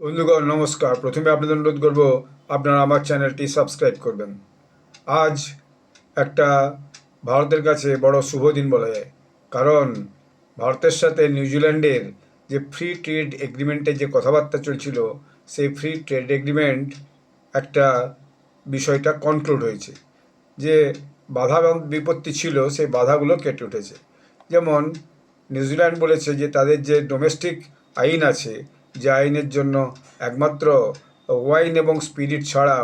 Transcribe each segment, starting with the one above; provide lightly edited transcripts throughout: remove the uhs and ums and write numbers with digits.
বন্ধুগণ নমস্কার। প্রথমে আপনাদের অনুরোধ করব আপনারা আমার চ্যানেলটি সাবস্ক্রাইব করবেন। আজ একটা ভারতের কাছে বড় শুভ দিন বলা যায়, কারণ ভারতের সাথে নিউজিল্যান্ডের যে ফ্রি ট্রেড এগ্রিমেন্টের যে কথাবার্তা চলছিল, সেই ফ্রি ট্রেড এগ্রিমেন্ট একটা বিষয়টা কনক্লুড হয়েছে। যে বাধা বিপত্তি ছিল সেই বাধাগুলো কেটে উঠেছে। যেমন নিউজিল্যান্ড বলেছে যে তাদের যে ডোমেস্টিক আইন আছে, যে আইনের জন্য একমাত্র ওয়াইন এবং স্পিরিট ছাড়া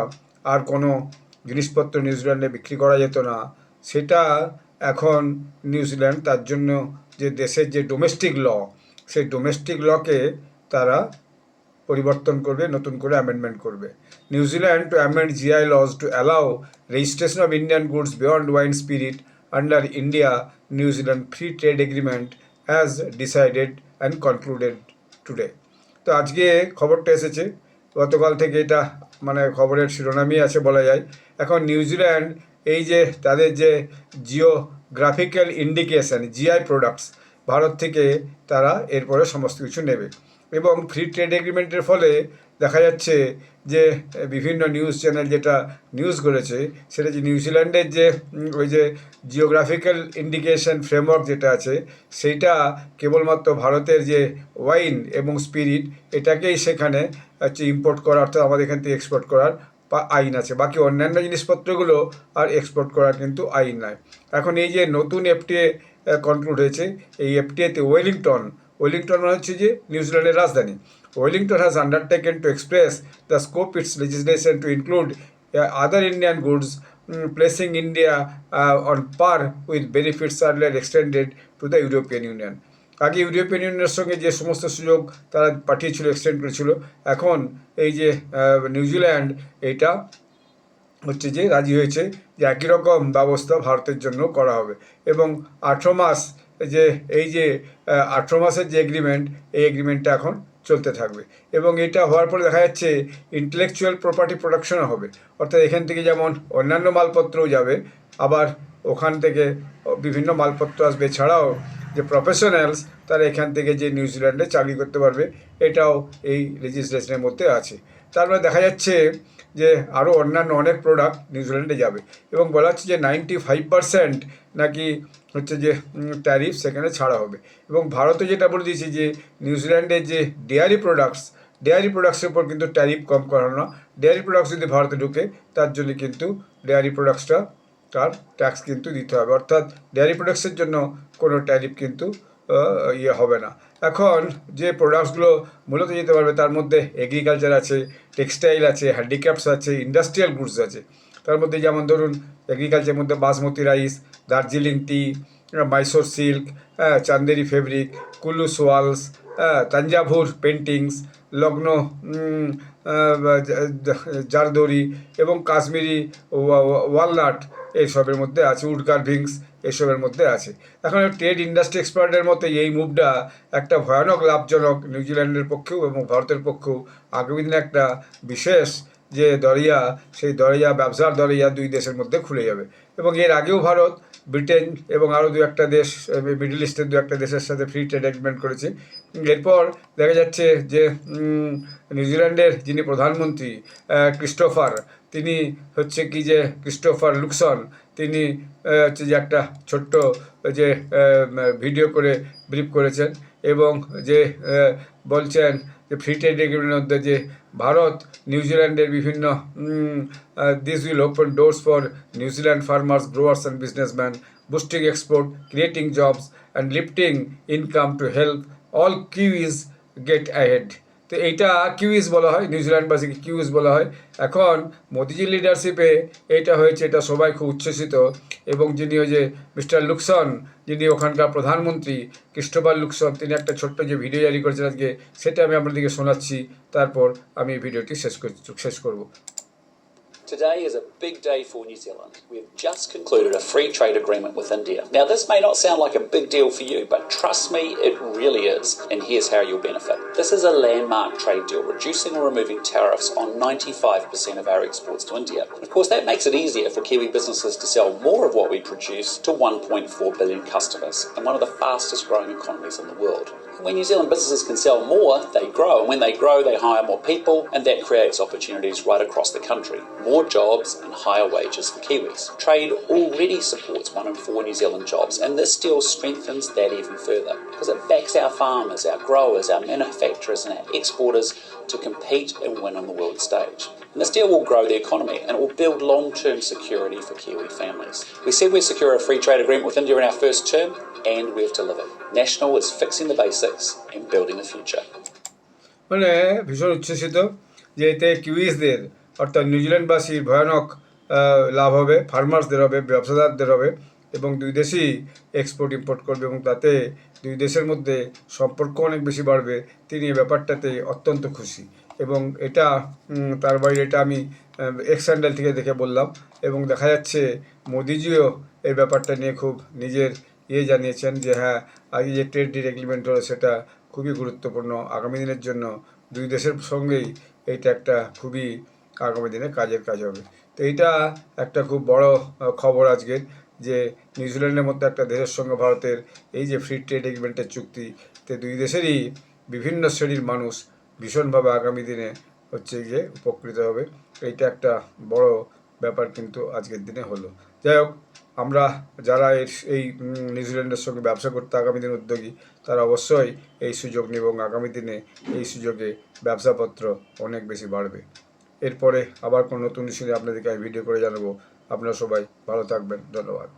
আর কোনো জিনিসপত্র নিউজিল্যান্ডে বিক্রি করা যেত না, সেটা এখন নিউজিল্যান্ড তার জন্য যে দেশের যে ডোমেস্টিক ল, সেই ডোমেস্টিক লকে তারা পরিবর্তন করবে, নতুন করে অ্যামেন্ডমেন্ট করবে। New Zealand to amend GI laws to allow registration of Indian goods beyond wine spirit under India New Zealand free trade agreement as decided and concluded today. তো আজকে খবরটা এসেছে, গতকাল থেকে এটা মানে খবরের শিরোনামই আছে বলা যায়। এখন নিউজিল্যান্ড এই যে তাদের যে geographical indication GI products, Bharat থেকে তারা এরপরে সমস্ত কিছু নেবে। এবং ফ্রি ট্রেড এগ্রিমেন্টের ফলে দেখা যাচ্ছে যে বিভিন্ন নিউজ চ্যানেল যেটা নিউজ করেছে, সেটা যে নিউজিল্যান্ডের যে ওই যে জিওগ্রাফিক্যাল ইন্ডিকেশন ফ্রেমওয়ার্ক যেটা আছে, সেইটা কেবলমাত্র ভারতের যে ওয়াইন এবং স্পিরিট এটাকেই সেখানে হচ্ছে ইম্পোর্ট করা, অর্থাৎ আমাদের এখান থেকে এক্সপোর্ট করার আইন আছে, বাকি অন্যান্য জিনিসপত্রগুলো আর এক্সপোর্ট করার কিন্তু আইন নাই। এখন এই যে নতুন এফটিএ কনক্লুড হয়েছে, এই এফটিএতে ওয়েলিংটন মানে হচ্ছে যে নিউজিল্যান্ডের রাজধানী, Wellington has undertaken to express the scope its legislation to include other Indian goods, placing India on par with benefits earlier extended to the European Union. আগে ইউরোপিয়ান ইউনিয়নের সঙ্গে যে সমস্ত সুযোগ তারা পাঠিয়েছিল, এক্সটেন্ড করেছিল, এখন এই যে নিউজিল্যান্ড এইটা হচ্ছে যে রাজি হয়েছে যে একই রকম ব্যবস্থা ভারতের জন্য করা হবে। এবং 18 মাস যে এই যে 18 মাসের যে এগ্রিমেন্ট, এই এগ্রিমেন্টটা এখন চলতে থাকবে। এবং এটা হওয়ার পরে দেখা যাচ্ছে ইন্টেলেকচুয়াল প্রপার্টি প্রোটেকশনও হবে, অর্থাৎ এখান থেকে যেমন অন্যান্য মালপত্রও যাবে, আবার ওখান থেকে বিভিন্ন মালপত্র আসবে, ছাড়াও যে প্রফেশনালস তারা এখান থেকে যে নিউজিল্যান্ডে চাকরি করতে পারবে, এটাও এই লেজিসলেশনের মধ্যে আছে। তারপরে দেখা যাচ্ছে যে আরও অন্যান্য অনেক প্রোডাক্ট নিউজিল্যান্ডে যাবে, এবং বলা হচ্ছে যে 95% নাকি হচ্ছে যে ট্যারিফ সেখানে ছাড়া হবে। এবং ভারতও যেটা বলে দিয়েছে যে নিউজিল্যান্ডের যে ডেয়ারি প্রোডাক্টসের উপর কিন্তু ট্যারিফ কম করানো না। ডেয়ারি প্রোডাক্টস যদি ভারতে ঢুকে, তার জন্য কিন্তু ডেয়ারি প্রোডাক্টসটা তার ট্যাক্স কিন্তু দিতে হবে, অর্থাৎ ডেয়ারি প্রোডাক্টসের জন্য কোনো ট্যারিফ কিন্তু হবে না। এখন যে প্রোডাক্টসগুলো মূলত যেতে পারবে, তার মধ্যে এগ্রিকালচার আছে, টেক্সটাইল আছে, হ্যান্ডিক্রাফটস আছে, ইন্ডাস্ট্রিয়াল গুডস আছে। তার মধ্যে যেমন ধরুন এগ্রিকালচারের মধ্যে বাসমতি রাইস, দার্জিলিং টি, মাইসোর সিল্ক, চান্দেরি ফেব্রিক, কুলু সোয়ালস, তাঞ্জাভুর পেন্টিংস, লগ্নো জারদৌরি এবং কাশ্মীরি ওয়ালনাট এইসবের মধ্যে আছে, উড কার্ভিংস এসবের মধ্যে আছে। এখন ট্রেড ইন্ডাস্ট্রি এক্সপার্টের মতে এই মুভটা একটা ভয়ানক লাভজনক নিউজিল্যান্ডের পক্ষেও এবং ভারতের পক্ষেও। আগামী দিনে একটা বিশেষ যে দরিয়া, সেই দরিয়া, ব্যবসার দরিয়া দুই দেশের মধ্যে খুলে যাবে। এবং এর আগেও ভারত, ব্রিটেন এবং আরও দু একটা দেশ, মিডল ইস্টের দু একটা দেশের সাথে ফ্রি ট্রেড এগ্রিমেন্ট করেছে। এরপর দেখা যাচ্ছে যে নিউজিল্যান্ডের যিনি প্রধানমন্ত্রী ক্রিস্টোফার, তিনি হচ্ছে কি যে ক্রিস্টোফার লুকসন, তিনি হচ্ছে যে একটা ছোট্ট যে ভিডিও করে ব্রিফ করেছেন, এবং যে বলছেন যে ফ্রি ট্রেড এগ্রিমেন্টের মধ্যে যে ভারত নিউজিল্যান্ডের বিভিন্ন this will open doors for New Zealand farmers, growers and businessman, boosting export, creating jobs and lifting income to help all Kiwis get ahead. তো এইটা কিউইজ বলা হয়, নিউজিল্যান্ডবাসীকে কিউইজ বলা হয়। এখন মোদিজির লিডারশিপে এইটা হয়েছে, এটা সবাই খুব উচ্ছ্বসিত। এবং যিনি ওই যে মিস্টার লুকসন, যিনি ওখানকার প্রধানমন্ত্রী ক্রিস্টোফার লুকসন, তিনি একটা ছোট্ট যে ভিডিও জারি করেছেন আজকে, সেটা আমি আপনাদেরকে শোনাচ্ছি, তারপর আমি ভিডিওটি শেষ করব। Today is a big day for New Zealand. We have just concluded a free trade agreement with India. Now, this may not sound like a big deal for you, but trust me, it really is. And here's how you'll benefit. This is a landmark trade deal, reducing or removing tariffs on 95% of our exports to India. Of course, that makes it easier for Kiwi businesses to sell more of what we produce to 1.4 billion customers and one of the fastest growing economies in the world. When New Zealand businesses can sell more, they grow. And when they grow, they hire more people, and that creates opportunities right across the country. More jobs and higher wages for Kiwis. Trade already supports 1 in 4 New Zealand jobs, and this deal strengthens that even further because it backs our farmers, our growers, our manufacturers, and our exporters to compete and win on the world stage. And this deal will grow the economy and it will build long-term security for Kiwi families. We said we'd secure a free trade agreement with India in our first term, and we've delivered. National is fixing the basics and building the future. মানে ভীষণ উচ্ছ্বসিত যে এতে কিউইসদের অর্থাৎ নিউজিল্যান্ডবাসীর ভয়ানক লাভ হবে, ফার্মার্সদের হবে, ব্যবসাদারদের হবে এবং দুই দেশই এক্সপোর্ট ইম্পোর্ট করবে এবং তাতে দুই দেশের মধ্যে সম্পর্ক অনেক বেশি বাড়বে। তিনি এই ব্যাপারটাতে অত্যন্ত খুশি এবং এটা তার বাইরে এটা আমি এক্স হ্যান্ডেল থেকে দেখে বললাম এবং দেখা যাচ্ছে মোদিজিও এই ব্যাপারটা নিয়ে খুব নিজের জানিয়েছেন যে হ্যাঁ, আগে যে ট্রেড ডিল এগ্রিমেন্ট হলো সেটা খুবই গুরুত্বপূর্ণ আগামী দিনের জন্য। দুই দেশের সঙ্গেই এইটা একটা খুবই আগামী দিনে কাজের কাজ হবে। তো এইটা একটা খুব বড় খবর আজকের, যে নিউজিল্যান্ডের মধ্যে একটা দেশের সঙ্গে ভারতের এই যে ফ্রি ট্রেড এগ্রিমেন্টের চুক্তিতে দুই দেশেরই বিভিন্ন শ্রেণীর মানুষ ভীষণভাবে আগামী দিনে হচ্ছে গিয়ে উপকৃত হবে। এইটা একটা বড় ব্যাপার কিন্তু আজকের দিনে হলো। যাই হোক, আমরা যারা এই নিউজিল্যান্ডের সঙ্গে ব্যবসা করতে আগামী দিনে উদ্যোগী তারা অবশ্যই এই সুযোগ নেব এবং আগামী দিনে এই সুযোগে ব্যবসাপত্র অনেক বেশি বাড়বে। এরপরে আবার কোনো নতুন ইস্যু নিয়ে আপনাদেরকে আমি ভিডিও করে জানাবো। আপনারা সবাই ভালো থাকবেন। ধন্যবাদ।